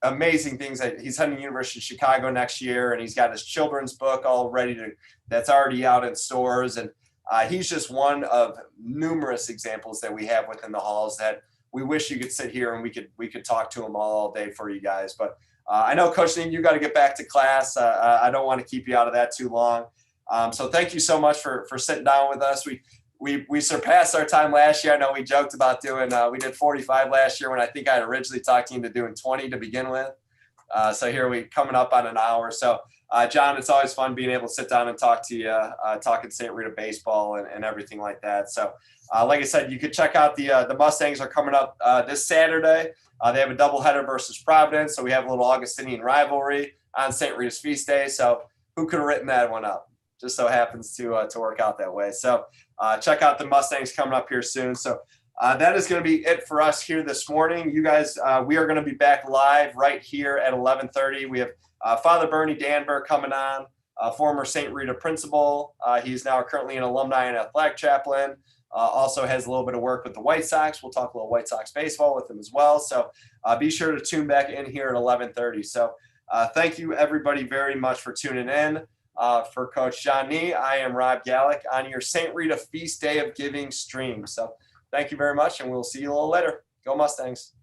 amazing things. He's heading to the University of Chicago next year, and he's got his children's book that's already out in stores. And he's just one of numerous examples that we have within the halls that we wish you could sit here and we could talk to them all day for you guys. But I know, Coach Nee, you got to get back to class. I don't want to keep you out of that too long. So thank you so much for sitting down with us. We surpassed our time last year. I know we joked about we did 45 last year when I think I had originally talked to you into doing 20 to begin with. So here we coming up on an hour. So John, it's always fun being able to sit down and talk to you, talking St. Rita baseball and everything like that. So like I said, you could check out the Mustangs are coming up this Saturday. They have a doubleheader versus Providence. So we have a little Augustinian rivalry on St. Rita's feast day. So who could have written that one up? Just so happens to work out that way. So check out the Mustangs coming up here soon. So that is going to be it for us here this morning. You guys, we are going to be back live right here at 11:30. We have Father Bernie Danberg coming on, former St. Rita principal. He's now currently an alumni and athletic chaplain. Also has a little bit of work with the White Sox. We'll talk a little White Sox baseball with him as well. So be sure to tune back in here at 11:30. So thank you everybody very much for tuning in. For Coach John Nee, I am Rob Gallik on your St. Rita Feast Day of Giving stream. So thank you very much, and we'll see you a little later. Go Mustangs.